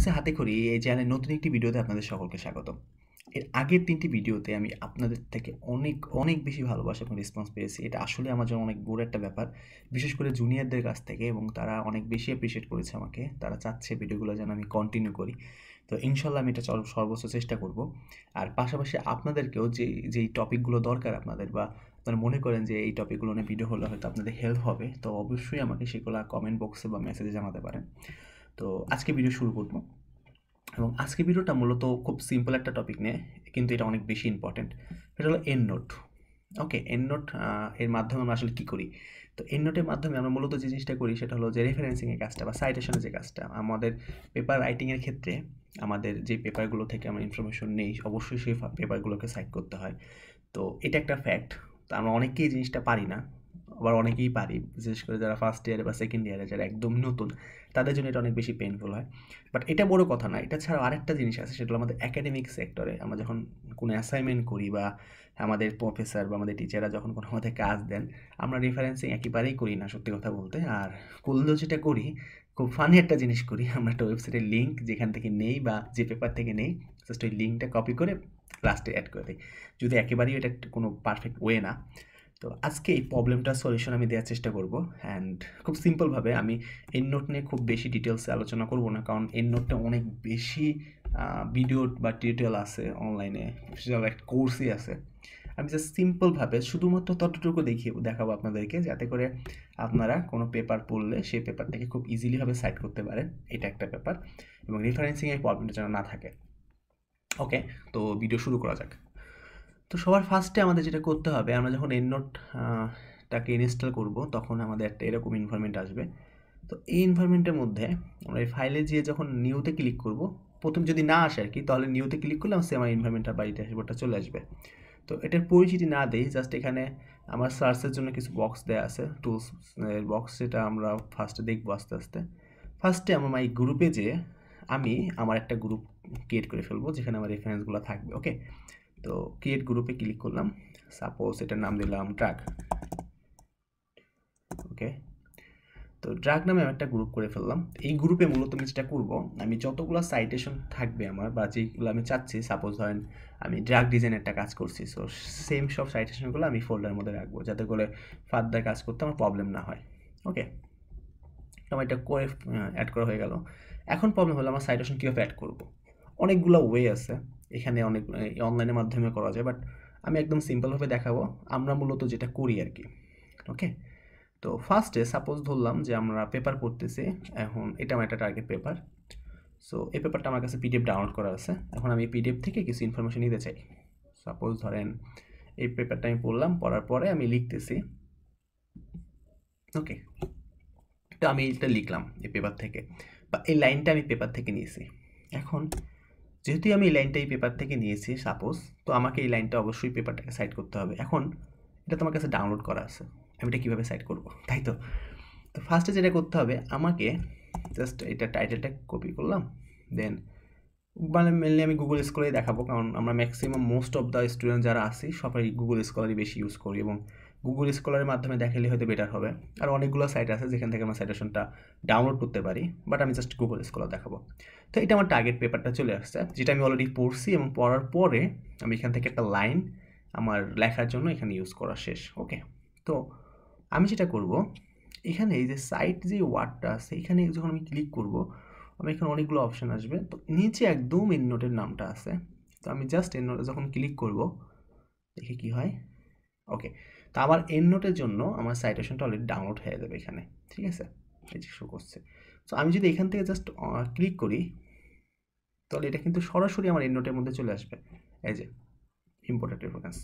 আছে হাতে খড়ি এই চ্যানেলের নতুন একটি ভিডিওতে আপনাদের সকলকে স্বাগত। এর আগের ৩টি ভিডিওতে আমি আপনাদের থেকে অনেক বেশি ভালোবাসা এবং রেসপন্স পেয়েছি। এটা আসলে আমার জন্য অনেক বড় একটা ব্যাপার। বিশেষ করে জুনিয়রদের কাছ থেকে, এবং তারা অনেক বেশি অ্যাপ্রিশিয়েট করেছে আমাকে। তারা চাচ্ছে ভিডিওগুলো যেন আমি কন্টিনিউ করি। তো ইনশাল্লাহ আমি এটা সর্বোচ্চ চেষ্টা করব। আর পাশাপাশি আপনাদেরকেও যেই টপিকগুলো দরকার আপনাদের, বা আপনারা মনে করেন যে এই টপিকগুলো নিয়ে ভিডিও হলে হয়তো আপনাদের হেল্প হবে, তো অবশ্যই আমাকে সেগুলো কমেন্ট বক্সে বা মেসেজে জানাতে পারেন। তো আজকে ভিডিও শুরু করব, এবং আজকে ভিডিওটা মূলত খুব সিম্পল একটা টপিক নিয়ে, কিন্তু এটা অনেক বেশি ইম্পর্টেন্ট। এটা হলো EndNote। ওকে, EndNote এর মাধ্যমে আমরা আসলে কী করি? তো EndNoteর মাধ্যমে আমরা মূলত যে জিনিসটা করি সেটা হলো যে রেফারেন্সিংয়ের কাজটা বা সাইটেশনের যে কাজটা। আমাদের পেপার রাইটিংয়ের ক্ষেত্রে আমাদের যে পেপারগুলো থেকে আমরা ইনফরমেশন নেই, অবশ্যই সেই পেপারগুলোকে সাইট করতে হয়। তো এটা একটা ফ্যাক্ট। তো আমরা অনেকেই জিনিসটা পারি না, আবার অনেকেই পারি, বিশেষ করে যারা ফার্স্ট ইয়ারে বা সেকেন্ড ইয়ারে, যারা একদম নতুন, তাদের জন্য এটা অনেক বেশি পেইনফুল হয়। বাট এটা বড় কথা না। এটা ছাড়াও আরেকটা জিনিস আছে, সেটা হলো আমাদের একাডেমিক সেক্টরে আমরা যখন কোনো অ্যাসাইনমেন্ট করি, বা আমাদের প্রফেসর বা আমাদের টিচাররা যখন কোনো আমাদের কাজ দেন, আমরা রেফারেন্সিং একেবারেই করি না, সত্যি কথা বলতে। আর করলেও যেটা করি, খুব ফানি একটা জিনিস করি। আমরা একটা ওয়েবসাইটের লিঙ্ক যেখান থেকে নেই বা যে পেপার থেকে নেই, জাস্ট ওই লিঙ্কটা কপি করে লাস্টে অ্যাড করে দিই, যদি একেবারেই এটা কোনো পারফেক্ট ওয়ে না। তো আজকে এই প্রবলেমটার সলিউশন আমি দেওয়ার চেষ্টা করব। অ্যান্ড খুব সিম্পলভাবে, আমি EndNote নিয়ে খুব বেশি ডিটেলসে আলোচনা করব না, কারণ EndNoteটা অনেক বেশি ভিডিও বা টিউটোরিয়াল আছে অনলাইনে, একটা কোর্সই আছে। আমি জাস্ট সিম্পলভাবে শুধুমাত্র ততটুকু দেখাবো আপনাদেরকে, যাতে করে আপনারা কোনো পেপার পড়লে সেই পেপার থেকে খুব ইজিলিভাবে সাইট করতে পারেন। এটা একটা ব্যাপার, এবং রেফারেন্সিংয়ের প্রবলেমটা যেন না থাকে। ওকে, তো ভিডিও শুরু করা যাক। তো সবার ফার্স্টে আমাদের যেটা করতে হবে, আমরা যখন টাকে ইনস্টল করব, তখন আমাদের একটা এরকম এনভায়রনমেন্ট আসবে। তো এই এনভায়রনমেন্টের মধ্যে আমরা এই ফাইলে গিয়ে যখন নিউতে ক্লিক করব, প্রথম যদি না আসে আর কি, তাহলে নিউতে ক্লিক করলে আমার এনভায়রনমেন্টটা বা ড্যাশবোর্ডটা চলে আসবে। তো এটার পরিচিতি না দেই, জাস্ট এখানে আমার সার্চের জন্য কিছু বক্স দেওয়া আছে, টুলস বক্স, যেটা আমরা ফার্স্টে দেখবো আস্তে আস্তে। ফার্স্টে আমার এই গ্রুপে যেয়ে আমি আমার একটা গ্রুপ ক্রিয়েট করে ফেলবো, যেখানে আমার রেফারেন্সগুলো থাকবে। ওকে, তো ক্রিয়েট গ্রুপে ক্লিক করলাম। সাপোজ এটার নাম দিলাম ড্রাগ। ওকে, তো ড্রাগ নামে আমি একটা গ্রুপ করে ফেললাম। এই গ্রুপে মূলত আমি যেটা করবো, আমি যতগুলো সাইটেশন থাকবে আমার, বা যেগুলো আমি চাচ্ছি, সাপোজ ধরেন আমি ড্রাগ ডিজাইনের একটা কাজ করছি, সো সেম সব সাইটেশনগুলো আমি ফোল্ডারের মধ্যে রাখবো, যাতে করে ফার্দার কাজ করতে আমার প্রবলেম না হয়। ওকে, আমার এটা করে অ্যাড করা হয়ে গেল। এখন প্রবলেম হলো আমার সাইটেশন কীভাবে অ্যাড করবো। অনেকগুলো ওয়ে আছে এখানে, অনেক অনলাইনের মাধ্যমে করা যায়, বাট আমি একদম সিম্পলভাবে দেখাবো আমরা মূলত যেটা করি আর কি। ওকে, তো ফার্স্টে সাপোজ ধরলাম যে আমরা পেপার পড়তেছি। এখন এটা আমার একটা টার্গেট পেপার। সো এই পেপারটা আমার কাছে পিডিএফ ডাউনলোড করা আছে। এখন আমি পিডিএফ থেকে কিছু ইনফরমেশন নিতে চাই। সাপোজ ধরেন এই পেপারটা আমি পড়লাম, পড়ার পরে আমি লিখতেছি। ওকে, তো আমি এটা লিখলাম এই পেপার থেকে, বা এই লাইনটা আমি পেপার থেকে নিয়েছি। এখন যেহেতু আমি এই লাইনটা এই পেপার থেকে নিয়েছি সাপোজ, তো আমাকে এই লাইনটা অবশ্যই পেপারটাকে সাইড করতে হবে। এখন এটা তোমার কাছে ডাউনলোড করা আছে, আমি এটা কীভাবে সাইড করবো, তাই তো? তো ফার্স্টে যেটা করতে হবে, আমাকে জাস্ট এটা টাইটেলটা কপি করলাম, দেন মানে মেনলি আমি গুগল স্কলারই দেখাবো, কারণ আমরা maximum most of the student যারা আছি সবাই গুগল স্কলারই বেশি ইউজ করি, এবং গুগল স্কলারের মাধ্যমে দেখালে হয়তো বেটার হবে। আর অনেকগুলো সাইট আছে যেখান থেকে আমরা সাইটেশনটা ডাউনলোড করতে পারি, বাট আমি জাস্ট গুগল স্কলার দেখাবো। তো এটা আমার টার্গেট পেপারটা চলে আসছে, যেটা আমি অলরেডি পড়ছি, এবং পড়ার পরে আমি এখান থেকে একটা লাইন আমার লেখার জন্য এখানে ইউজ করা শেষ। ওকে, তো আমি যেটা করব, এখানে এই যে সাইট যে ওয়ার্ডটা আছে, এখানে যখন আমি ক্লিক করব, আমি এখানে অনেকগুলো অপশান আসবে। তো নিচে একদম EndNoteর নামটা আছে, তো আমি জাস্ট EndNote যখন ক্লিক করব, দেখি কি হয়। ওকে, তো আমার EndNoteর জন্য আমার সাইটেশনটা অলরেডি ডাউনলোড হয়ে যাবে এখানে, ঠিক আছে? এই যে শো করছে। সো আমি যদি এখান থেকে জাস্ট ক্লিক করি, তাহলে এটা কিন্তু সরাসরি আমার EndNoteর মধ্যে চলে আসবে। এই যে ইম্পোর্টেড রেফারেন্স।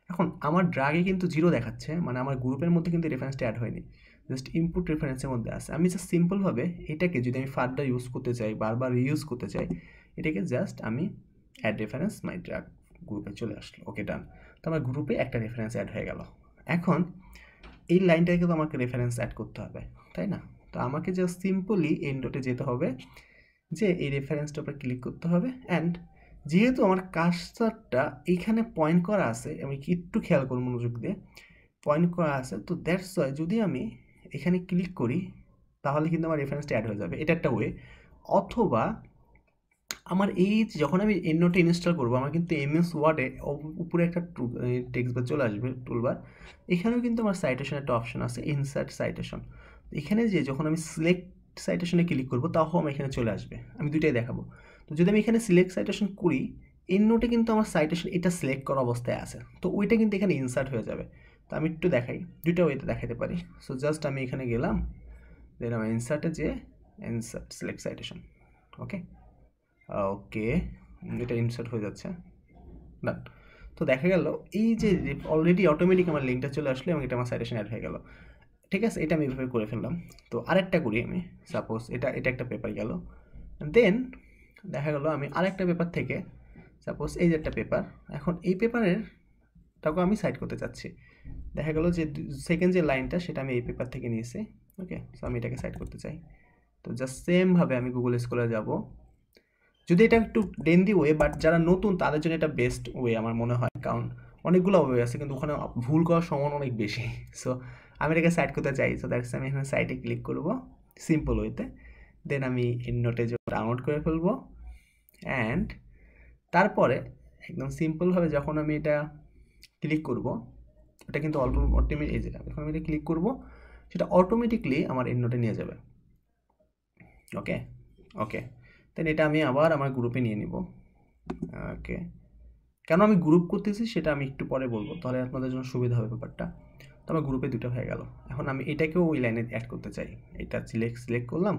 এখন আমার ড্রাগে কিন্তু 0 দেখাচ্ছে, মানে আমার গ্রুপের মধ্যে কিন্তু রেফারেন্সটা অ্যাড হয়নি, জাস্ট ইনপুট রেফারেন্সের মধ্যে আছে। আমি জাস্ট সিম্পলভাবে এটাকে যদি আমি ফার্দার ইউজ করতে চাই, বারবার রিইউজ করতে চাই, এটাকে জাস্ট আমি অ্যাড রেফারেন্স মাই ড্রাগ গ্রুপে চলে আসলো। ওকে, ডান। তো আমার গ্রুপে একটা রেফারেন্স অ্যাড হয়ে গেল। এখন এই লাইনটাকে তো আমাকে রেফারেন্স অ্যাড করতে হবে, তাই না? তো আমাকে জাস্ট সিম্পলি EndNote যেতে হবে, যে এই রেফারেন্সটার উপরে ক্লিক করতে হবে। অ্যান্ড যেহেতু আমার কার্সারটা এইখানে পয়েন্ট করা আছে, আমি একটু খেয়াল করব মনোযোগ দিয়ে, পয়েন্ট করা আছে, তো দ্যাটস ওয়াই যদি আমি এখানে ক্লিক করি, তাহলে কিন্তু আমার রেফারেন্সটা অ্যাড হয়ে যাবে। এটা একটা ওয়ে। অথবা আমার এই যখন আমি EndNote ইনস্টল করবো আমার কিন্তু MS ওয়ার্ডে উপরে একটা টেক্সট বার চলে আসবে টুলবার, এখানেও কিন্তু আমার সাইটেশন একটা অপশন আছে, ইনসার্ট সাইটেশন। এখানে যে যখন আমি সিলেক্ট সাইটেশনে ক্লিক করবো তাও আমার এখানে চলে আসবে, আমি দুইটাই দেখাবো। তো যদি আমি এখানে সিলেক্ট সাইটেশন করি, EndNote কিন্তু আমার সাইটেশন এটা সিলেক্ট করা অবস্থায় আছে, তো ওইটা কিন্তু এখানে ইনসার্ট হয়ে যাবে। তো আমি একটু দেখাই, দুইটা ওয়েতে দেখাতে পারি। সো জাস্ট আমি এখানে গেলাম, দেন আমার ইনসার্টে যে ইনসার্ট সিলেক্ট সাইটেশন, ওকে ওকে, এটা ইনসার্ট হয়ে যাচ্ছে, ডান। তো দেখা গেল এই যে অলরেডি অটোমেটিক আমার লিঙ্কটা চলে আসলো এবং এটা আমার সাইটেশন অ্যাড হয়ে গেল। ঠিক আছে, এটা আমি এভাবে করে ফেললাম। তো আরেকটা করি আমি, সাপোজ এটা একটা পেপার গেল, দেন দেখা গেল আমি আরেকটা পেপার থেকে, সাপোজ এই যে একটা পেপার, এখন এই পেপারের টাকে আমি সাইড করতে চাচ্ছি। দেখা গেল যে সেকেন্ড যে লাইনটা সেটা আমি এই পেপার থেকে নিয়েছি, ওকে। সো আমি এটাকে সাইড করতে চাই। তো জাস্ট সেমভাবে আমি গুগল স্কলারে যাব, যদি এটা একটু লেন্দি ওয়ে, বাট যারা নতুন তাদের জন্য এটা বেস্ট ওয়ে আমার মনে হয়, কারণ অনেকগুলো ওয়ে আছে কিন্তু ওখানে ভুল করার সম্ভাবনা অনেক বেশি। সো আমি এটাকে সাইড করতে চাই, সো দ্যাটস আমি এখানে সাইডে ক্লিক করব সিম্পল ওয়েতে, দেন আমি EndNote ডাউনলোড করে ফেলবো, অ্যান্ড তারপরে একদম সিম্পলভাবে যখন আমি এটা ক্লিক করব, এটা কিন্তু অটোমেটিক, এই যে যখন আমি এটা ক্লিক করব সেটা অটোমেটিকলি আমার EndNote নিয়ে যাবে, ওকে ওকে। দেন এটা আমি আবার আমার গ্রুপে নিয়ে নিব, ওকে। কেন আমি গ্রুপ করতেছি সেটা আমি একটু পরে বলবো, তাহলে আপনাদের জন্য সুবিধা হবে ব্যাপারটা। তো আমার গ্রুপে দুটো হয়ে গেল, এখন আমি এটাকেও ওই লাইনে অ্যাড করতে চাই, এটা সিলেক্ট করলাম,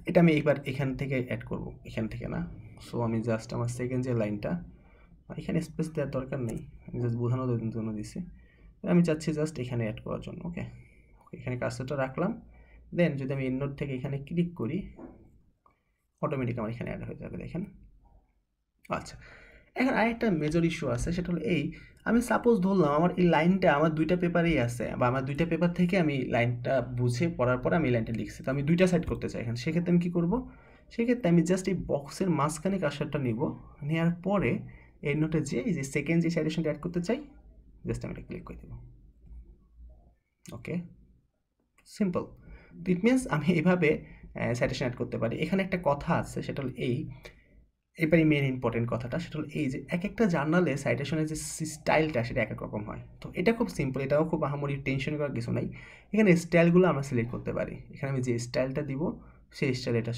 এটা আমি এবার এখান থেকে অ্যাড করব, এখান থেকে না। সো আমি জাস্ট আমার সেকেন্ড যে লাইনটা, এখানে স্পেস দেওয়ার দরকার নেই, আমি জাস্ট বোঝানোর জন্য দিছি, আমি চাচ্ছি জাস্ট এখানে অ্যাড করার জন্য, ওকে। এখানে কার্সরটা রাখলাম, দেন যদি আমি EndNote থেকে এখানে ক্লিক করি অটোমেটিক আমার এখানে অ্যাড হয়ে যাবে, দেখেন। আচ্ছা, এখন আরেকটা মেজর ইস্যু আছে, সেটা হলো এই, আমি সাপোজ ধরলাম আমার এই লাইনটা আমার দুইটা পেপারেই আছে, বা আমার দুইটা পেপার থেকে আমি লাইনটা বুঝে পড়ার পরে আমি লাইনটা লিখছি, তো আমি দুইটা সাইড করতে চাই এখানে, সেক্ষেত্রে আমি কী করবো, সেক্ষেত্রে আমি জাস্ট এই বক্সের মাঝখানে কার্সরটা নিব, নেওয়ার পরে EndNote যে এই যে সেকেন্ড যে সাইটেশনটা অ্যাড করতে চাই, জাস্ট আমি এটা ক্লিক করে দেবো, ওকে, সিম্পল। ইট মিনস আমি এইভাবে সাইটেশন অ্যাড করতে পারি। এখানে একটা কথা আছে, সেটা হলো এই, এবারই মেন ইম্পর্টেন্ট কথাটা, সেটা হলো এই যে এক একটা জার্নালে সাইটেশনের যে স্টাইলটা সেটা এক এক রকম হয়। তো এটা খুব সিম্পল, এটাও খুব আহামরি টেনশন করার কিছু নাই। এখানে স্টাইলগুলো আমরা সিলেক্ট করতে পারি, এখানে আমি যে স্টাইলটা দিব সেই স্টাইল, এটা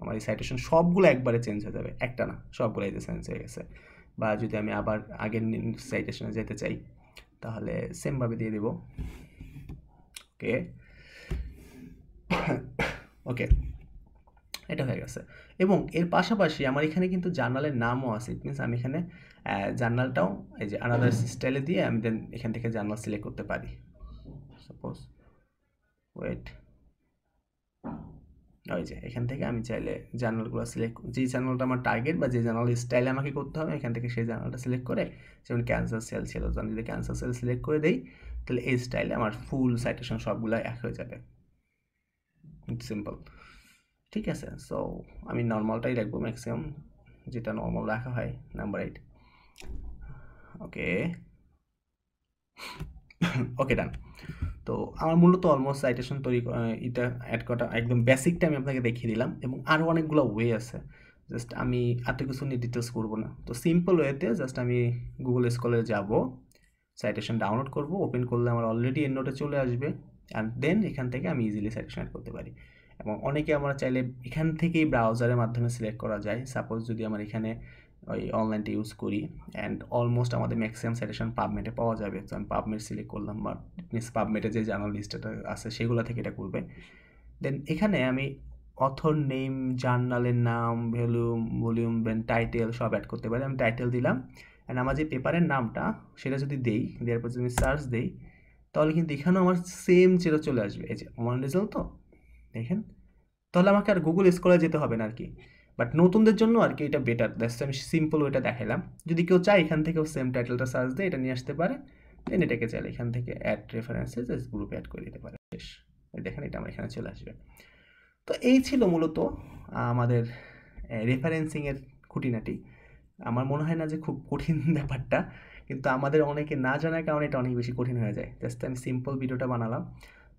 আমার এই সাইটেশন সবগুলো একবারে চেঞ্জ হয়ে যাবে, একটা না, সবগুলো এই যে চেঞ্জ হয়ে গেছে। বা যদি আমি আবার আগের সাইটেশনে যেতে চাই তাহলে সেমভাবে দিয়ে দেব, ওকে ওকে, এটা হয়ে গেছে। এবং এর পাশাপাশি আমার এখানে কিন্তু জার্নালের নামও আছে, ইট মিনস আমি এখানে জার্নালটাও এই যে আনাদার স্টাইলে দিয়ে আমি দেন এখান থেকে জার্নাল সিলেক্ট করতে পারি। সাপোজ ওয়েট, ওই যে এখান থেকে আমি চাইলে জার্নালগুলো সিলেক্ট, যে জার্নালটা আমার টার্গেট বা যে জার্নাল স্টাইলে আমাকে করতে হবে এখান থেকে সেই জার্নালটা সিলেক্ট করে, যেমন ক্যান্সার সেল ছিল, আমি যদি ক্যান্সার সেল সিলেক্ট করে দিই তাহলে এই স্টাইলে আমার ফুল সাইটেশন সবগুলো এক হয়ে যাবে, সিম্পল। ঠিক আছে, সো আমি নর্মালটাই রাখবো ম্যাক্সিমাম, যেটা নর্মাল রাখা হয়, নাম্বার 8, ওকে ওকে, ডান। তো আমার মূলত অলমোস্ট সাইটেশন তৈরি এটা অ্যাড করা একদম বেসিকটা আমি আপনাকে দেখিয়ে দিলাম, এবং আরও অনেকগুলো ওয়ে আছে, জাস্ট আমি এত কিছু নিয়ে ডিটেলস করবো না। তো সিম্পল ওয়েতে জাস্ট আমি গুগল স্কলারে যাব, সাইটেশন ডাউনলোড করব, ওপেন করলে আমার অলরেডি EndNote চলে আসবে, অ্যান্ড দেন এখান থেকে আমি ইজিলি সাইটেশন অ্যাড করতে পারি। এবং অনেকে আমরা চাইলে এখান থেকেই ব্রাউজারের মাধ্যমে সিলেক্ট করা যায়, সাপোজ যদি আমার এখানে ওই অনলাইনটা ইউজ করি, অ্যান্ড অলমোস্ট আমাদের ম্যাক্সিমাম সাইটেশন পাবমেটে পাওয়া যাবে, তো আমি পাবমেট সিলেক্ট করলাম, বা মিনস পাবমেটে যে জার্নাল লিস্টটা আছে সেগুলো থেকে এটা করবে। দেন এখানে আমি অথর নেম, জার্নালের নাম, ভলিউম, দেন টাইটেল সব অ্যাড করতে পারি। আমি টাইটেল দিলাম, অ্যান্ড আমার যে পেপারের নামটা সেটা যদি দেই, দেওয়ার পর যদি আমি সার্চ দিই তাহলে কিন্তু এখানেও আমার সেম যেটা চলে আসবে, এই যে আমার রেজাল্ট, তো দেখেন, তাহলে আমাকে আর গুগল স্কলারে যেতে হবে না আর কি। বাট নতুনদের জন্য আর কি এটা বেটার, দ্যাটস আমি সিম্পল ওইটা দেখালাম। যদি কেউ চায় এখান থেকেও সেম টাইটেলটা সার্চ দিয়ে এটা নিয়ে আসতে পারে, দেন এটাকে চাইলে এখান থেকে অ্যাড রেফারেন্সেস গ্রুপে অ্যাড করে দিতে পারে, শেষ। দেখেন এটা আমার এখানে চলে আসবে। তো এই ছিল মূলত আমাদের রেফারেন্সিংয়ের খুঁটিনাটি। আমার মনে হয় না যে খুব কঠিন ব্যাপারটা, কিন্তু আমাদের অনেকে না জানার কারণে এটা অনেক বেশি কঠিন হয়ে যায়। জাস্ট আমি সিম্পল ভিডিওটা বানালাম,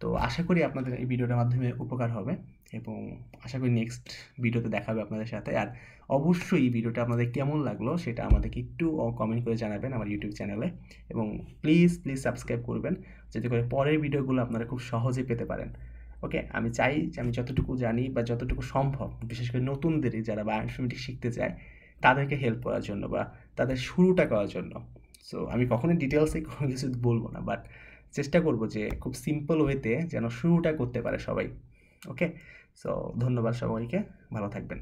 তো আশা করি আপনাদের এই ভিডিওটার মাধ্যমে উপকার হবে। এবং আশা করি নেক্সট ভিডিওতে দেখা হবে আপনাদের সাথে। আর অবশ্যই এই ভিডিওটা আপনাদের কেমন লাগলো সেটা আমাদেরকে একটু কমেন্ট করে জানাবেন আমার ইউটিউব চ্যানেলে, এবং প্লিজ সাবস্ক্রাইব করবেন যাতে করে পরের ভিডিওগুলো আপনারা খুব সহজে পেতে পারেন। ওকে, আমি চাই যে আমি যতটুকু জানি বা যতটুকু সম্ভব, বিশেষ করে নতুনদেরই যারা বায়োইনফরমেটিক্স শিখতে চায় তাদেরকে হেল্প করার জন্য বা তাদের শুরুটা করার জন্য। সো আমি কখনোই ডিটেলসে কোনো কিছু বলবো না, বাট চেষ্টা করব যে খুব সিম্পল ওয়েতে যেন শুরুটা করতে পারে সবাই। ওকে, সো ধন্যবাদ সবাইকে, ভালো থাকবেন।